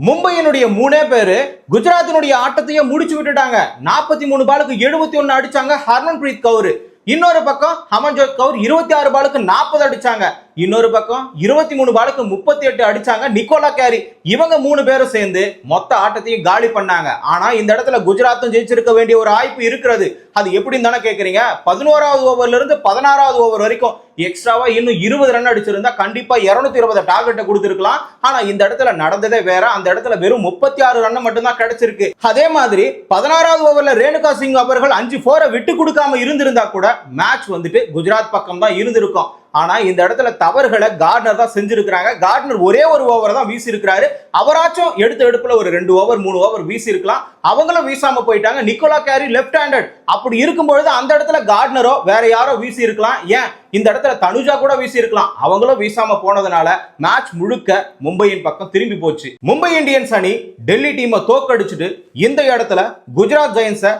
மும்பையினுடைய மூணே பேரு குஜராத்தினுடைய ஆட்டத்தையே முடிச்சு விட்டுட்டாங்க. 43 பாலுக்கு 71 அடிச்சாங்க ஹர்மன்பிரீத் கவுர். இன்னொரு பக்கம் அமன்ஜோத் கவுர் 26 பாலுக்கு 40 அடிச்சாங்க. இன்னொரு பக்கம் 23 பாலுக்கு 38 அடிச்சாங்க நிக்கோலா கேரி. இவங்க 3 பேரும் சேர்ந்து மொத்த ஆட்டத்தையும் காலி பண்ணாங்க. ஆனா இந்த இடத்துல குஜராத்தும் ஜெயிச்சிருக்க வேண்டிய ஒரு வாய்ப்பு இருக்கிறது. அது எப்படின்னு தானே கேக்குறீங்க. 11வது ஓவர்ல இருந்து 16வது ஓவர் வரைக்கும் எக்ஸ்ட்ராவா இன்னும் 20 ரன் அடிச்சிருந்தா கண்டிப்பா 220 டார்கெட்டை கொடுத்திருக்கலாம். ஆனா இந்த இடத்துல நடந்ததே வேற. அந்த இடத்துல வெறும் 36 ரன் மட்டும் தான் கிடைச்சிருக்கு. அதே மாதிரி 16வது ஓவர்ல ரேணுகா சிங் அவர்கள் 5 4 விட்டு கொடுக்காம இருந்திருந்தா கூட மேட்ச் வந்துட்டு குஜராத் பக்கம் தான் இருந்திருக்கும். ஆனா இந்த இடத்துல தவறுகளை கார்ட்னர் தான் செஞ்சிருக்காங்க. கார்ட்னர் ஒரே ஒரு ஓவர் தான் வீசி இருக்கிறாரு. அவராச்சும் எடுத்த எடுப்புல ஒரு 2 ஓவர் 3 ஓவர் வீசி இருக்கலாம். அவங்களும் வீசாம போயிட்டாங்க. Nicola Carey left handed. அப்படி இருக்கும்பொழுது அந்த இடத்துல கார்ட்னரோ வேற யாரோ வீசி இருக்கலாம். ஏன் இந்த இடத்துல தனுஜா கூட வீசி இருக்கலாம். அவங்களும் வீசாம போனதுனால மேட்ச் முழுக்க மும்பையின் பக்கம் திரும்பி போச்சு. மும்பை இந்தியன்ஸ் அணி டெல்லி டீமை தோக்கடிச்சுட்டு இந்த இடத்துல குஜராத் ஜெயின்ஸை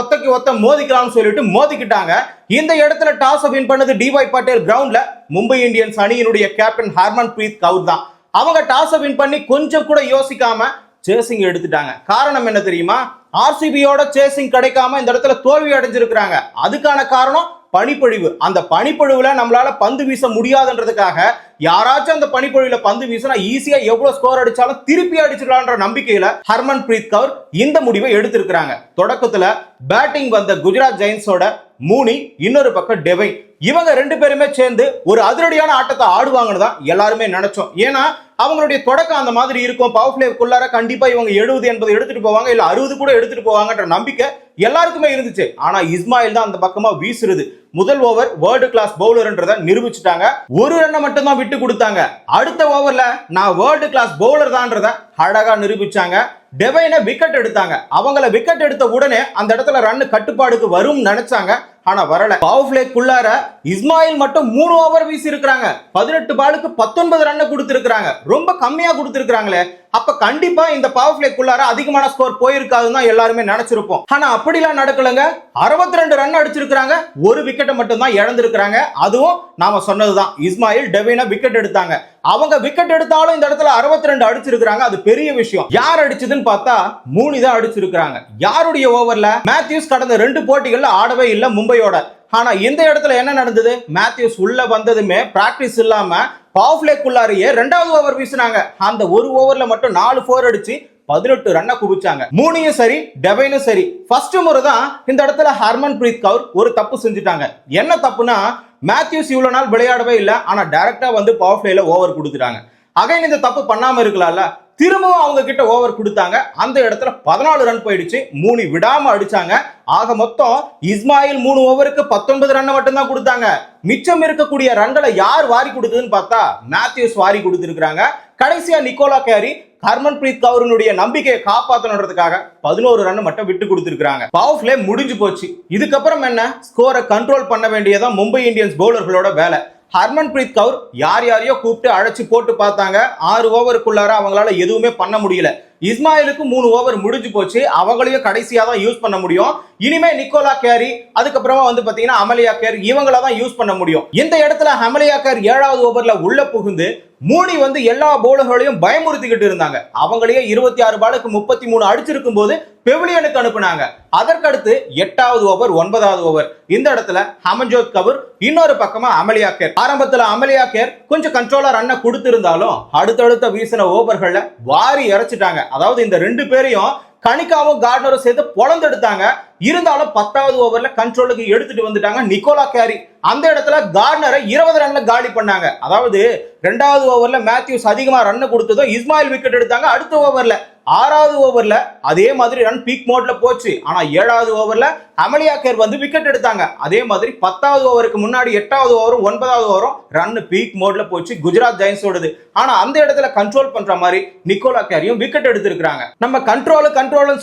ஒத்தக்கு ஒத்த மோதிக்கலாம்னு சொல்லிட்டு மோதிக்கிட்டாங்க. இந்த இடத்துல டாஸ் வின் பண்ணது டிஒய் பட்டேல் கிரவுண்ட்ல மும்பை இந்தியன்ஸ் அணியினுடைய கேப்டன் ஹர்மன்பிரீத் கவுர் தான். அவங்க டாஸ் வின் பண்ணி கொஞ்சம் கூட யோசிக்காம சேசிங் எடுத்துட்டாங்க. காரணம் என்ன தெரியுமா? ஆர்சிபியோட சேசிங் கிடைக்காம இந்த இடத்துல தோல்வி அடைஞ்சிருக்கிறாங்க. அதுக்கான காரணம் பனிப்பொழிவு. அந்த பனிப்பொழிவுல நம்மளால பந்து வீச முடியாதுன்றதுக்காக யாராச்சும் அந்த பனிப்பொழிவுல பந்து வீசினா ஈஸியா எவ்வளவு ஸ்கோர் அடிச்சாலும் திருப்பி அடிச்சிடலாம்ன்ற நம்பிக்கையில ஹர்மன்பிரீத் கவுர் இந்த முடிவை எடுத்திருக்கிறாங்க. தொடக்கத்துல பேட்டிங் வந்த குஜராத் ஜெயின்ஸோட மூனி, இன்னொரு பக்கம் டெவைன், இவங்க 2 பேருமே சேர்ந்து ஒரு அதிரடியான ஆட்டத்தை ஆடுவாங்கன்னு தான் எல்லாருமே நினைச்சோம். ஏன்னா அவங்களுடைய தொடக்கம் அந்த மாதிரி இருக்கும். பவர் பிளேக்குள்ளார கண்டிப்பா இவங்க 70 80 எடுத்துட்டு போவாங்க, இல்ல 60 கூட எடுத்துட்டு போவாங்கன்ற நம்பிக்கை எல்லாருக்குமே இருந்துச்சு. ஆனா இஸ்மாயில் தான் அந்த பக்கமா வீசுறது. முதல் ஓவர் வேர்ல்டு கிளாஸ் பவுலர்ன்றதை நிரூபிச்சுட்டாங்க. ஒரு ரன்னை மட்டும் தான் விட்டு கொடுத்தாங்க. அடுத்த ஓவர்ல நான் வேர்ல்டு கிளாஸ் பவுலர் தான்றத அழகா நிரூபிச்சாங்க. டெவைனை விக்கெட் எடுத்தாங்க. அவங்கள விக்கெட் எடுத்த உடனே அந்த இடத்துல ரன் கட்டுப்பாடுக்கு வரும் நினைச்சாங்க. ஆனா வரல. பவர் பிளேக்குள்ளார இஸ்மாயில் மட்டும் 3 ஓவர் வீசி இருக்காங்க. 18 பாலுக்கு 19 ரன் கொடுத்திருக்காங்க. ரொம்ப கம்மியா கொடுத்திருக்காங்களே. அப்ப கண்டிப்பா இந்த பவர் பிளேக்குள்ளார அதிகமான ஸ்கோர் போயிருக்காதுன்னு தான் எல்லாருமே நினைச்சிருப்போம். ஆனா அப்படிலாம் நடக்கலங்க. 62 ரன் அடிச்சிருக்காங்க. ஒரு விக்கெட்டை மட்டும் தான் இழந்திருக்காங்க. அதுவும் நாம சொன்னதுதான். இஸ்மாயில் டெவைனை விக்கெட் எடுத்தாங்க. அவங்க விக்கெட் எடுத்தாலும் இந்த இடத்துல 62 அடிச்சிருக்காங்க. அது பெரிய விஷயம். யார் அடிச்சதுன்னு பார்த்தா மூணு தான் அடிச்சிருக்காங்க. யாருடைய ஓவர்ல? மேத்யூஸ் கடந்த 2 போட்டிகள்ல ஆடவே இல்லை மும்பையோட. ஆனா இந்த இடத்துல என்ன நடந்தது? மேத்யூஸ் உள்ள வந்ததுமே பிராக்டிஸ் இல்லாம பவர் பிளேக்குள்ளாரையே 2வது ஓவர் வீசினாங்க. அந்த ஒரு ஓவர்ல மட்டும் 4 4 அடிச்சு 18 ரன்னை குவிச்சாங்க. மூணையும் சரி டெவைனும் சரி ஃபர்ஸ்ட் முறை தான் இந்த இடத்துல ஹர்மன்பிரீத் கவுர் ஒரு தப்பு செஞ்சுட்டாங்க. என்ன தப்புனா, மேத்யூஸ் இவ்வளவு நாள் விளையாடவே இல்லை. ஆனா டைரக்டா வந்து பவர் பிளேல ஓவர் கொடுத்துட்டாங்க. அகைன் இந்த தப்பு பண்ணாம இருக்கலாம்ல. திரும்பவும் அவங்க கிட்ட ஓவர் கொடுத்தாங்க. அந்த இடத்துல 14 ரன் போயிடுச்சு. 3 விடாம அடிச்சாங்க. ஆக மொத்தம் இஸ்மாயில் 3 ஓவருக்கு 19 ரன் மட்டும் தான் கொடுத்தாங்க. மிச்சம் இருக்கக்கூடிய ரன்களை யார் வாரி கொடுத்ததுன்னு பார்த்தா மேத்யூஸ் வாரி கொடுத்திருக்காங்க. கடைசியா நிக்கோலா கேரி ஹர்மன்பிரீத் கவுரினுடைய நம்பிக்கையை காப்பாற்றணுன்றதுக்காக 11 ரன் மட்டும் விட்டு கொடுத்திருக்காங்க. பவர் பிளே முடிஞ்சு போச்சு. இதுக்கப்புறம் என்ன? ஸ்கோரை கண்ட்ரோல் பண்ண வேண்டியதான் மும்பை இந்தியன்ஸ் பவுலர்களோட வேலை. ஹர்மன்பிரீத் கவுர் யாரையோ கூப்பிட்டு அழைச்சு போட்டு பார்த்தாங்க. 6 ஓவருக்குள்ளார அவங்களால எதுவுமே பண்ண முடியல. இஸ்மாயிலுக்கு 3 ஓவர் முடிஞ்சு போச்சு. அவங்களையும் கடைசியா தான் யூஸ் பண்ண முடியும். இனிமே நிக்கோலா கேரி, அதுக்கப்புறமா வந்து பாத்தீங்கன்னா அமலியா கேர், இவங்கள தான் யூஸ் பண்ண முடியும். இந்த இடத்துல அமலியா கேர் 7வது ஓவர்ல உள்ள புகுந்து மூணி வந்து எல்லா பவுலர்களையும் பயமுறுத்திக்கிட்டு இருந்தாங்க. அவங்களையே 26 பாலுக்கு 33 அடிச்சிருக்கும் போது பெவிலியனுக்கு அனுப்புனாங்க. அதற்கடுத்து 8வது ஓவர் 9வது ஓவர் இந்த இடத்துல அமன்ஜோத் கவுர், இன்னொரு பக்கமா அமலியா கேர். ஆரம்பத்துல அமலியா கேர் கொஞ்சம் கண்ட்ரோலா ரன்னை கொடுத்திருந்தாலும் அடுத்தடுத்த வீசின ஓவர்கள்ல வாரி இறைச்சிட்டாங்க. அதாவது இந்த 2 பேரையும் கணிக்காவும் கார்ட்னரும் சேர்த்து பொழந்தெடுத்தாங்க. இருந்தாலும் 10வது ஓவர்ல கண்ட்ரோலுக்கு எடுத்துட்டு வந்துட்டாங்க நிக்கோலா கேரி. அந்த இடத்துல கார்ட்னரை 20 ரன்ல காலி பண்ணாங்க. அதாவது 2வது ஓவர்ல மேத்யூஸ் அதிகமா ரன் கொடுத்ததும் இஸ்மாயில் விக்கெட் எடுத்தாங்க. அடுத்த ஓவர்ல 6வது ஓவர்ல அதே மாதிரி ரன் பீக் மோட்ல போச்சு. ஆனா 7வது ஓவர்ல அமலியா கேர் வந்து விக்கெட் எடுத்தாங்க. அதே மாதிரி 10வது ஓவருக்கு முன்னாடி 8வது ஓவரும் 9வது ஓவரும் ரன் பீக் மோட்ல போச்சு குஜராத் ஜெயின்ஸோடது. ஆனா அந்த இடத்துல கண்ட்ரோல் பண்ற மாதிரி நிக்கோலா கேரியும் விக்கெட் எடுத்திருக்காங்க. நம்ம கண்ட்ரோல்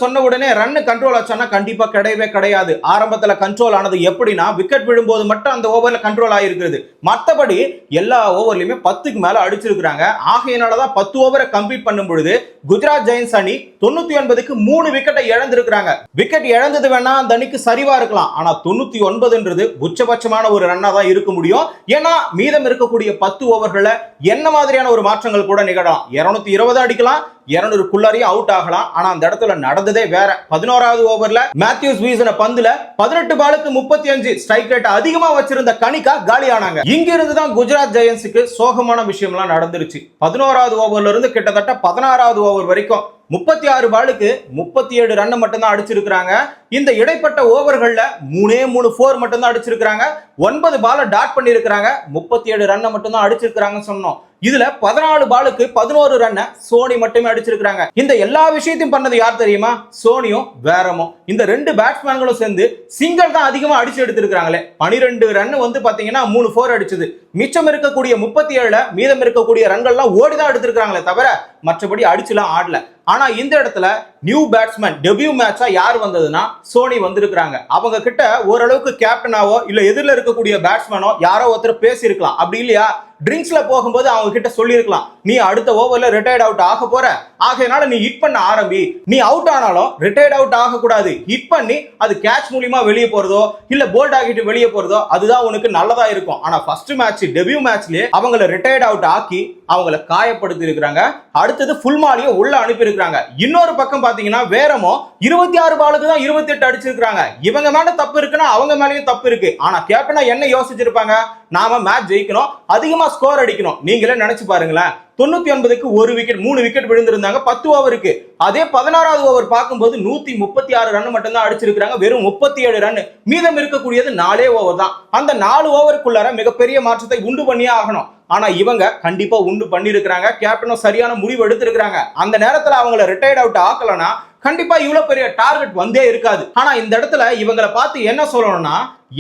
சொன்ன உடனே ரன் கண்ட்ரோல் ஆச்சானா கண்டிப்பா கிடையவே கிடையாது. ஆரம்பத்துல கண்ட்ரோல் ஆனது எப்படின்னா, விக்கெட் விழும்போது மட்டும் அந்த ஓவர்ல கண்ட்ரோல் ஆயிருக்கிறது. மற்றபடி எல்லா ஓவர்லயுமே 10க்கு மேல அடிச்சிருக்காங்க. ஆகையினாலதான் 10 ஓவரை கம்ப்ளீட் பண்ணும் பொழுது குஜராத் ஜெயின்ஸ் அணி 99க்கு 3 விக்கெட்டை இழந்திருக்காங்க. விக்கெட் இழந்தது வேணா அந்த அணிக்கு சரிவா இருக்கலாம். ஆனா 99ன்றது உச்சபட்சமான ஒரு ரன்னா தான் இருக்க முடியும். ஏன்னா மீதம் இருக்கக்கூடிய 10 ஓவர்கள்ல என்ன மாதிரியான ஒரு மாற்றங்கள் கூட நிகழலாம். 220 அடிக்கலாம், 200க்குள்ளாரையும் அவுட் ஆகலாம். ஆனா அந்த இடத்துல நடந்ததே வேற. 11வது ஓவர்ல மேத்யூஸ் வீசின பந்துல 18 பாலுக்கு 35 ஸ்ட்ரைக் ரேட் அதிகமா வச்சிருந்த கனிகா காலியானாங்க. இங்க இருந்து தான் குஜராத் ஜெயண்ட்ஸுக்கு சோகமான விஷயம்லாம் நடந்துருச்சு. 11வது ஓவர்ல இருந்து கிட்டத்தட்ட 16வது ஓவர் வரைக்கும் 36 பாலுக்கு 37 ரன் மட்டும் தான் அடிச்சிருக்காங்க. இந்த இடைப்பட்ட ஓவர்கள்ல 3 4 மட்டும் தான் அடிச்சிருக்காங்க. 9 பால டாட் பண்ணி இருக்காங்க. 37 ரன் மட்டும் தான் அடிச்சிருக்காங்கன்னு சொன்னோம். இதுல 14 பாலுக்கு 11 ரன் சோனி மட்டுமே அடிச்சிருக்காங்க. இந்த எல்லா விஷயத்தையும் பண்ணது யார் தெரியுமா? சோனியும் வேரமும். இந்த ரெண்டு பேட்ஸ்மேன்களும் சேர்ந்து சிங்கிள் தான் அதிகமா அடிச்சு எடுத்திருக்காங்களே. 12 ரன் வந்து பாத்தீங்கன்னா 3 4 அடிச்சது. மிச்சம் இருக்கக்கூடிய 37ல மீதம் இருக்கக்கூடிய ரன்கள்லாம் ஓடிதான் எடுத்திருக்காங்களே தவிர மற்றபடி அடிச்சுலாம் ஆடல. ஆனா இந்த இடத்துல நியூ பேட்ஸ்மேன் டெபியூ மேட்சா யார் வந்ததுன்னா சோனி வந்திருக்காங்க. அவங்க கிட்ட ஓரளவுக்கு கேப்டனாவோ இல்ல எதிரில் இருக்கக்கூடிய பேட்ஸ்மேனோ யாரோ ஒருத்தர் பேசியிருக்கலாம். அப்படி இல்லையா ட்ரிங்க்ஸ்ல போகும்போது அவங்க கிட்ட சொல்லியிருக்கலாம், நீ அடுத்த ஓவர்ல ரிட்டையர்ட் அவுட் ஆக போற, ஆகையினால நீ ஹிட் பண்ண ஆரம்பி, நீ அவுட் ஆனாலும் ரிட்டையர்ட் அவுட் ஆக கூடாது, ஹிட் பண்ணி அது கேட்ச் மூலியமா வெளியே போறதோ இல்ல போல்ட் ஆகிட்டு வெளியே போறதோ அதுதான் உனக்கு நல்லதா இருக்கும். ஆனா ஃபர்ஸ்ட் மேட்ச் டெபியூ மேட்ச்லயே அவங்கள ரிட்டையர்ட் அவுட் ஆக்கி அவங்கள காயப்படுத்தி இருக்காங்க. அடுத்தது ஃபுல் மாலியை உள்ள அனுப்பி இருக்காங்க. இன்னொரு பக்கம் பாத்தீங்கன்னா வேரமோ 26 பாலுக்கு தான் 28 அடிச்சிருக்காங்க. இவங்க மேல தப்பு இருக்குன்னா அவங்க மேலயும் தப்பு இருக்கு. ஆனா கேப்டனா என்ன யோசிச்சிருப்பாங்க? நாம மேட்ச் ஜெயிக்கணும், அதிகமா ஸ்கோர் அடிக்கணும். நீங்களே நினைச்சு பாருங்களேன். 99க்கு ஒரு விக்கெட் 3 விக்கெட் விழுந்திருந்தாங்க 10 ஓவருக்கு. அதே 16வது ஓவர் பார்க்கும்போது 136 ரன் மட்டும் தான் அடிச்சிருக்காங்க. வெறும் 37 ரன். மீதம் இருக்கக்கூடியது 4 ஓவர் தான். அந்த 4 ஓவருக்குள்ளார மிகப்பெரிய மாற்றத்தை உண்டு பண்ணியே ஆகணும். ஆனா இவங்க கண்டிப்பா உண்டு பண்ணிருக்காங்க. கேப்டனும் சரியான முடிவு எடுத்திருக்காங்க. அந்த நேரத்துல அவங்கள ரிட்டையர்ட் அவுட் ஆக்கலனா கண்டிப்பா இவ்வளவு பெரிய டார்கெட் வந்தே இருக்காது. ஆனா இந்த இடத்துல இவங்களை பார்த்து என்ன சொல்லணும்னா,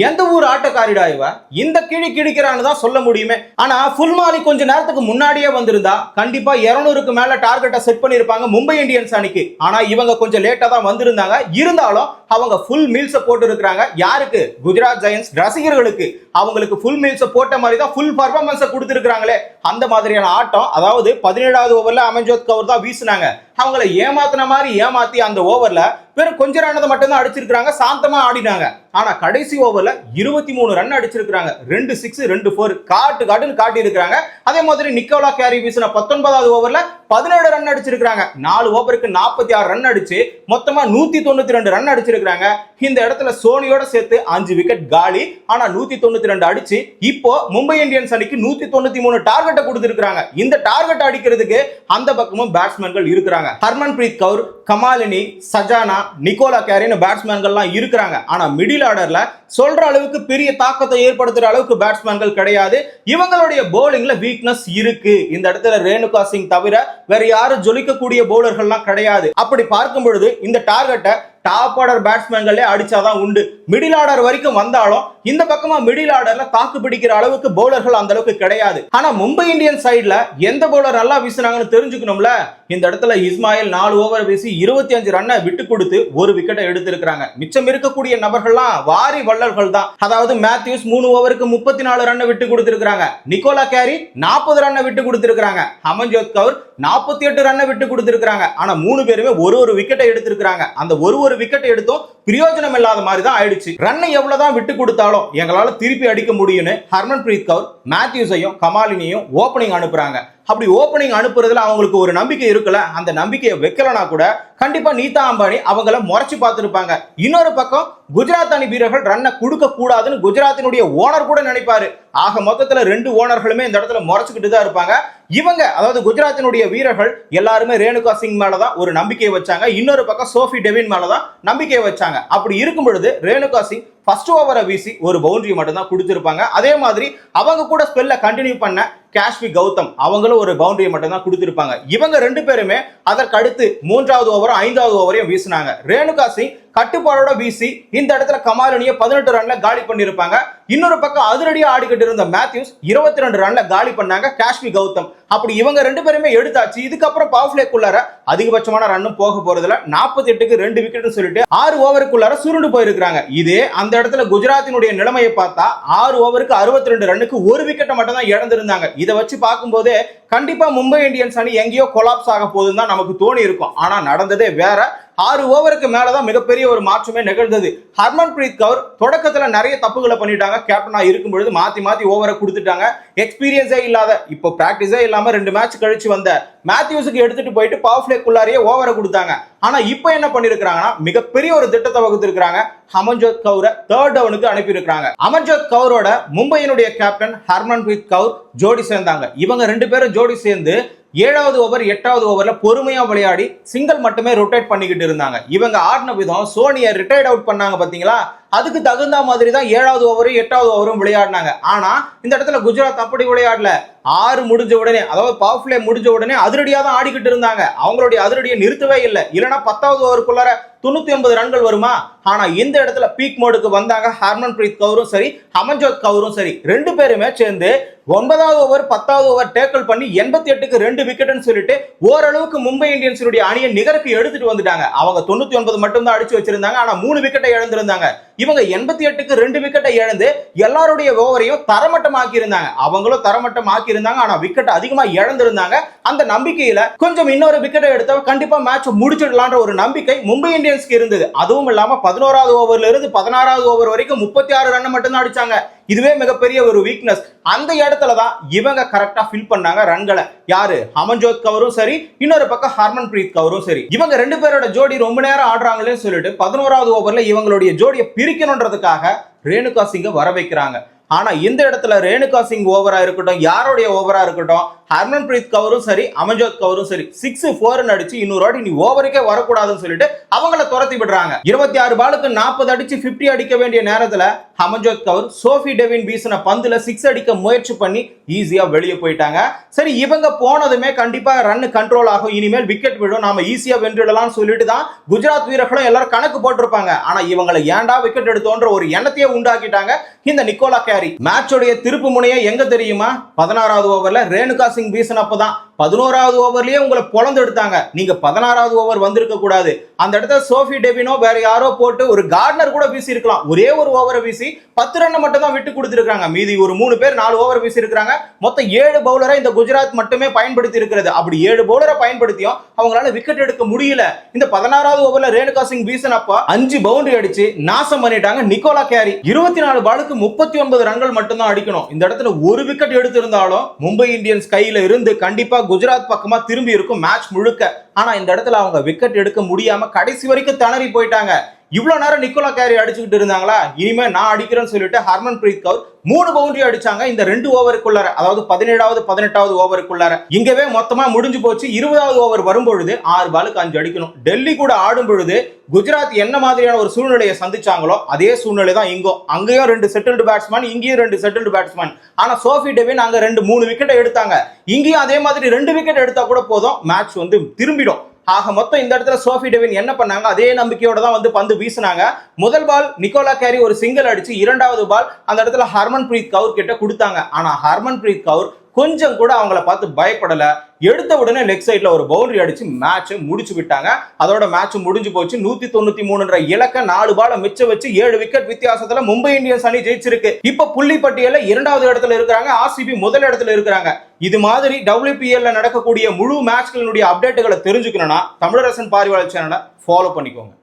எந்த ஊர் ஆட்டக்காரிடா இவ, இந்த கிழி கிழிக்கிறான்னு தான் சொல்ல முடியுமே. ஆனா ஃபுல் மாலி கொஞ்ச நேரத்துக்கு முன்னாடியே வந்திருந்தா கண்டிப்பா 200க்கு மேல டார்கெட்டை செட் பண்ணிருப்பாங்க மும்பை இந்தியன்ஸ் அணிக்கு. ஆனா இவங்க கொஞ்சம் லேட்டா தான் வந்திருந்தாங்க. இருந்தாலும் அவங்க ஃபுல் மீல்ஸ் போட்டு இருக்காங்க. யாருக்கு? குஜராத் ஜெயண்ட்ஸ் ரசிகர்களுக்கு. அவங்களுக்கு ஃபுல் மீல்ஸ் போட்ட மாதிரி தான் ஃபுல் பர்ஃபார்மன்ஸ் கொடுத்திருக்காங்களே. அந்த மாதிரியான ஆட்டம். அதாவது 17வது ஓவர்ல அமன்ஜோத் கவுர் தான் வீசினாங்க. அவங்களை ஏமாத்தின மாதிரி ஏமாத்தி அந்த ஓவர்ல வெறும் கொஞ்ச ரன் மட்டும் தான் அடிச்சிருக்காங்க. சாந்தமா ஆடினாங்க. ஆனா கடைசி ஓவர்ல 23 ரன் அடிச்சிருக்காங்க. 2 6 2 4 காட்டுன்னு காட்டி இருக்காங்க. அதே மாதிரி நிக்கோலா கேரி வீசின 19வது ஓவர்ல 17 ரன் அடிச்சிருக்காங்க. 4 ஓவருக்கு 46 ரன் அடிச்சு மொத்தமா 192 ரன் அடிச்சிருக்காங்க. இந்த இடத்துல சோனியோட சேர்த்து 5 விக்கெட் காலி. ஆனா 192 அடிச்சு இப்போ மும்பை இந்தியன்ஸ் அணிக்கு 193 டார்கெட்டை கொடுத்திருக்காங்க. இந்த டார்கெட் அடிக்கிறதுக்கு அந்த பக்கமும் பேட்ஸ்மேன்கள் இருக்காங்க. ஹர்மன் பிரீத் கவுர், கமாலினி, சஜானா, நிக்கோலா கேரின்னு பேட்ஸ்மேன்கள்லாம் இருக்காங்க. ஆனா மிடில் ஆர்டர்ல சொல்ற அளவுக்கு பெரிய தாக்கத்தை ஏற்படுத்துற அளவுக்கு பேட்ஸ்மேன்கள் கிடையாது. இவங்களுடைய பவுலிங்ல வீக்னஸ் இருக்கு. இந்த இடத்துல ரேணுகா சிங் தவிர வேற யாரும் ஜொலிக்கக்கூடிய பவுலர்கள்லாம் கிடையாது. அப்படி பார்க்கும் பொழுது இந்த டார்கெட்டை டாப் ஆர்டர் பேட்ஸ்மேன்களே அடிச்சாதான் உண்டு. மிடில் ஆர்டர் வரைக்கும் வந்தாலும் இந்த பக்கமா மிடில் ஆர்டர்ல தாக்கு பிடிக்கிற அளவுக்கு பவுலர்கள் அந்த அளவுக்கு கிடையாது. ஆனா மும்பை இந்தியன்ஸ் சைடுல எந்த பவுலர் நல்லா வீசினாங்கன்னு தெரிஞ்சுக்கணும்ல. இந்த இடத்துல இஸ்மாயில் 4 ஓவர் வீசி 25 ரன்னை விட்டு கொடுத்து ஒரு விக்கெட்டை எடுத்திருக்காங்க. மிச்சம் இருக்கக்கூடிய நபர்கள்லாம் வாரி வள்ளல்கள் தான். அதாவது மேத்யூஸ் 3 ஓவருக்கு 34 ரன்னை விட்டு கொடுத்திருக்காங்க. நிக்கோலா கேரி 40 ரன்னை விட்டு கொடுத்திருக்காங்க. அமன்ஜோத் கவுர் 48 ரன்னை விட்டு கொடுத்திருக்காங்க. ஆனா 3 பேருமே ஒரு விக்கெட்டை எடுத்திருக்காங்க. அந்த ஒரு விக்கெட் எடுத்தும் பிரயோஜனம் இல்லாத மாதிரி தான் ஆயிடுச்சு. ரன் எவ்வளவுதான் விட்டு கொடுத்தாலும் எங்களால திருப்பி அடிக்க முடியும்னு ஹர்மன் பிரீத் கவுர் மேத்யூஸையும் கமாலினியும் ஓபனிங் அனுப்புறாங்க. அப்படி ஓபனிங் அனுப்புறதுல அவங்களுக்கு ஒரு நம்பிக்கை இருக்குல்ல. அந்த நம்பிக்கையை வைக்கலனா கூட கண்டிப்பா நீதா அம்பானி அவங்கள முறைச்சு பார்த்திருப்பாங்க. இன்னொரு பக்கம் குஜராத் அணி வீரர்கள் ரன்னை கொடுக்க கூடாதுன்னு குஜராத்தினுடைய ஓனர் கூட நினைப்பாரு. ஆக மொத்தத்துல 2 ஓனர்களுமே இந்த இடத்துல முறைச்சுக்கிட்டு தான் இருப்பாங்க. இவங்க அதாவது குஜராத்தினுடைய வீரர்கள் எல்லாருமே ரேணுகா சிங் மேலதான் ஒரு நம்பிக்கையை வச்சாங்க. இன்னொரு பக்கம் சோஃபி டெவின் மேலதான் நம்பிக்கையை வச்சாங்க. அப்படி இருக்கும் பொழுது ரேணுகா சிங் ஃபர்ஸ்ட் ஓவரை வீசி ஒரு பவுண்டரி மட்டும் தான் கொடுத்திருப்பாங்க. அதே மாதிரி அவங்க கூட ஸ்பெல்ல கண்டினியூ பண்ண காஷ்வி கௌதம் அவங்களும் ஒரு பவுண்டரி மட்டும் தான் கொடுத்திருப்பாங்க. இவங்க 2 பேருமே அதற்கு அடுத்து 3வது ஓவரும் 5வது ஓவரையும் வீசினாங்க. ரேணுகா சிங் கட்டுப்பாடோட வீசி இந்த இடத்துல கமாலினியை 18 ரன்ல காலி பண்ணிருப்பாங்க. இன்னொரு பக்கம் அதிரடியா ஆடிக்கிட்டு இருந்த மேத்யூஸ் 22 ரன்ல காலி பண்ணாங்க காஷ்வி கௌதம். அப்படி இவங்க 2 பேருமே எடுத்தாச்சு. இதுக்கப்புறம் பவர் பிளேக்குள்ளார அதிகபட்சமான ரன்னும் போக போறதுல 48க்கு 2 விக்கெட் சொல்லிட்டு 6 ஓவருக்குள்ளார சுருண்டு போயிருக்காங்க. இதே அந்த இடத்துல குஜராத்தினுடைய நிலைமையை பார்த்தா 6 ஓவருக்கு 62 ரன்னுக்கு ஒரு விக்கெட்டை மட்டும் தான் இழந்திருந்தாங்க. இதை வச்சு பார்க்கும்போது கண்டிப்பா மும்பை இந்தியன்ஸ் அணி எங்கேயோ கொலாப்ஸ் ஆக போகுதுன்னு தான் நமக்கு தோணி இருக்கும். ஆனா நடந்ததே வேற. 6 ஓவருக்கு மேலதான் மிகப்பெரிய ஒரு மாற்றமே நிகழ்ந்தது. ஹர்மன் பிரீத் கவுர் தொடக்கத்துல நிறைய தப்புகளை பண்ணிட்டாங்க. கேப்டனா இருக்கும் பொழுது மாத்தி மாத்தி ஓவரை கொடுத்துட்டாங்க. எக்ஸ்பீரியன்ஸே இல்லாத, இப்போ பிராக்டிஸே இல்லாம 2 மேட்ச் கழிச்சு வந்த மேத்யூஸுக்கு எடுத்துட்டு போயிட்டு பவர் பிளேக்குள்ளாரியே ஓவரை கொடுத்தாங்க. ஆனா இப்போ என்ன பண்ணிருக்காங்கன்னா மிகப்பெரிய ஒரு திட்டத்தை வகுத்திருக்காங்க. அமன்ஜோத் கவுரை 3rd டவுனுக்கு அனுப்பி இருக்காங்க. அமன்ஜோத் கவுரோட மும்பையினுடைய கேப்டன் ஹர்மன் பிரீத் கவுர் ஜோடி சேர்ந்தாங்க. இவங்க 2 பேரும் ஜோடி சேர்ந்து 7வது ஓவர் 8வது ஓவர்ல பொறுமையா விளையாடி சிங்கிள் மட்டுமே ரொட்டேட் பண்ணிக்கிட்டு இருந்தாங்க. இவங்க ஆடின விதம் சோனியை ரிட்டையர்ட் அவுட் பண்ணாங்க பாத்தீங்களா, அதுக்கு தகுந்த மாதிரி தான் 7வது ஓவரும் 8வது ஓவரும் விளையாடினாங்க. ஆனா இந்த இடத்துல குஜராத் அப்படி விளையாடல. 6 முடிஞ்ச உடனே, அதாவது பவர் பிளே முடிஞ்ச உடனே அதிரடியா தான் ஆடிக்கிட்டு இருந்தாங்க. அவங்களுடைய அதிரடியை நிறுத்தவே இல்லை. இல்லைன்னா 10வது ஓவருக்குள்ளார 99 ரன்கள் வருமா? ஆனா இந்த இடத்துல பீக் மோடுக்கு வந்தாங்க. ஹர்மன் பிரீத் கவுரும் சரி, அமன்ஜோத் கவுரும் சரி, 2 பேருமே சேர்ந்து 9வது ஓவர் 10வது ஓவர் டேக்கிள் பண்ணி 88க்கு 2 விக்கெட்னு சொல்லிட்டு ஓரளவுக்கு மும்பை இந்தியன்ஸுடைய அணியை நிகருக்கு எடுத்துட்டு வந்துட்டாங்க. அவங்க 99 மட்டும் தான் அடிச்சு வச்சிருந்தாங்க. ஆனா 3 விக்கெட்டை இழந்திருந்தாங்க. இவங்க 88க்கு 2 விக்கெட்டை இழந்து எல்லாருடைய ஓவரையும் தரமட்டமாக்கி இருந்தாங்க. அவங்களும் தரமட்டமாக்கி இருந்தாங்க. ஆனா விக்கெட் அதிகமா இழந்திருந்தாங்க. அந்த நம்பிக்கையில கொஞ்சம் இன்னொரு விக்கெட்டை எடுத்தா கண்டிப்பா மேட்ச் முடிச்சிடலான்ற ஒரு நம்பிக்கை மும்பை இந்தியன்ஸ்க்கு இருந்தது. அதுவும் இல்லாம 11வது ஓவர்ல இருந்து 16வது ஓவர் வரைக்கும் 36 ரன் மட்டும் தான் அடிச்சாங்க. இதுவே மிகப்பெரிய ஒரு வீக்னஸ். அந்த இடத்துல தான் இவங்க கரெக்டா ஃபில் பண்ணாங்க ரன்களை. யாரு? அமன்ஜோத் கவுரும் சரி, இன்னொரு பக்கம் ஹர்மன் பிரீத் கவுரும் சரி. இவங்க 2 பேரோட ஜோடி ரொம்ப நேரம் ஆடுறாங்களே சொல்லிட்டு 11வது ஓவர்ல இவங்களுடைய ஜோடியை பிரிக்கணும்ன்றதுக்காக ரேணுகா சிங்கை வர வைக்கிறாங்க. ஆனா இந்த இடத்துல ரேணுகா சிங் ஓவரா இருக்கட்டும், யாருடைய ஓவரா இருக்கட்டும், ஹர்மன் பிரீத் கவுரும் சரி, அமன்ஜோத் கவுரும் சரி 6-4 அடிச்சு இன்னொரு வாட்டி நீ ஓவருக்கே வரக்கூடாதுன்னு சொல்லிட்டு அவங்கள துரத்தி விடுறாங்க. 26 பாலுக்கு 40 அடிச்சு 50 அடிக்க வேண்டிய நேரத்துல அமன்ஜோத் கவுர் சோஃபி டெவின் வீசின பந்துல 6 அடிக்க முயற்சி பண்ணி ஈஸியா வெளியே போயிட்டாங்க. சரி, இவங்க போனதுமே கண்டிப்பா ரன் கண்ட்ரோல் ஆகும், இனிமேல் விக்கெட் விடும், நாம ஈஸியா வென்றுடலாம்னு சொல்லிட்டு தான் குஜராத் வீரர்களும் எல்லாரும் கணக்கு போட்டிருப்பாங்க. ஆனா இவங்களை ஏன்டா விக்கெட் எடுத்தோன்ற ஒரு எண்ணத்தையே உண்டாக்கிட்டாங்க இந்த நிக்கோலா கேரி. மேட்சோடைய திருப்பு முனையே எங்க தெரியுமா? 16வது ஓவர்ல ரேணுகா சிங் வீசினப்பதான் 11வது ஓவர்லயே உங்களை பொழந்து எடுத்தாங்க. நீங்க 16வது ஓவர் வந்திருக்க கூடாது. அந்த இடத்துல சோஃபி டெவினோ வேற யாரோ போட்டு ஒரு கார்டனர் கூட வீசி இருக்கலாம். ஒரே ஒரு ஓவரை வீசி 10 ரன் மட்டும் தான் விட்டு கொடுத்திருக்காங்க. மீதி ஒரு 3 பேர் 4 ஓவர் வீசி இருக்காங்க. மொத்தம் 7 பவுலரை இந்த குஜராத் மட்டுமே பயன்படுத்தி இருக்கிறது. அப்படி 7 பவுலரை பயன்படுத்தியும் அவங்களால விக்கெட் எடுக்க முடியல. இந்த 16வது ஓவர்ல ரேணுகா சிங் வீசினப்ப 5 பவுண்டரி அடிச்சு நாசம் பண்ணிட்டாங்க நிக்கோலா கேரி. 24 பாலுக்கு 39 ரன்கள் மட்டும் தான் அடிக்கணும். இந்த இடத்துல ஒரு விக்கெட் எடுத்திருந்தாலும் மும்பை இந்தியன்ஸ் கையில இருந்து கண்டிப்பா குஜராத் பக்கமா திரும்பி இருக்கும் மேட்ச் முழுக்க. ஆனா இந்த இடத்துல அவங்க விக்கெட் எடுக்க முடியாம கடைசி வரைக்கும் திணறி போயிட்டாங்க. இவ்வளவு நேரம் நிக்கோலா கேரி அடிச்சுக்கிட்டு இருந்தாங்களா, இனிமே நான் அடிக்கிறேன்னு சொல்லிட்டு ஹர்மன் பிரீத் கவுர் 3 பவுண்டரி அடிச்சாங்க இந்த 2 ஓவருக்குள்ளார, அதாவது 17வது 18வது ஓவருக்குள்ளார. இங்கவே மொத்தமா முடிஞ்சு போச்சு. 20வது ஓவர் வரும்பொழுது 6 பாலுக்கு 5 அடிக்கணும். டெல்லி கூட ஆடும் பொழுது குஜராத் என்ன மாதிரியான ஒரு சூழ்நிலையை சந்திச்சாங்களோ அதே சூழ்நிலை தான் இங்கோ. அங்கேயும் 2 செட்டில்டு பேட்ஸ்மேன், இங்கேயும் 2 செட்டில்டு பேட்ஸ்மேன். ஆனா சோஃபி டெவின் அங்க 2-3 விக்கெட்டை எடுத்தாங்க. இங்கேயும் அதே மாதிரி 2 விக்கெட் எடுத்தா கூட போதும், மேட்ச் வந்து திரும்பிடும். ஆக மொத்தம் இந்த இடத்துல சோஃபி டெவின் என்ன பண்ணாங்க, அதே நம்பிக்கையோட தான் வந்து பந்து வீசினாங்க. முதல் பால் நிக்கோலா கேரி ஒரு சிங்கிள் அடிச்சு, 2வது பால் அந்த இடத்துல ஹர்மன் பிரீத் கவுர் கிட்ட கொடுத்தாங்க. ஆனா ஹர்மன் பிரீத் கவுர் கொஞ்சம் கூட அவங்கள பார்த்து பயப்படல. எடுத்த உடனே லெக் சைட்ல ஒரு பவுண்டரி அடிச்சு மேட்ச் முடிச்சு விட்டாங்க. அதோட மேட்ச் முடிஞ்சு போச்சு. 193 இலக்க 4 பால மிச்ச வச்சு 7 விக்கெட் வித்தியாசத்துல மும்பை இந்தியன்ஸ் அணி ஜெயிச்சிருக்கு. இப்ப புள்ளி பட்டியல 2வது இடத்துல இருக்காங்க. ஆர்சிபி முதல் இடத்துல இருக்காங்க. இது மாதிரி WPL நடக்கக்கூடிய முழு மேட்ச்களுடைய அப்டேட்டுகளை தெரிஞ்சுக்கணும்னா தமிழரசன் பார்வையாளர் சேனலை ஃபாலோ பண்ணிக்கோங்க.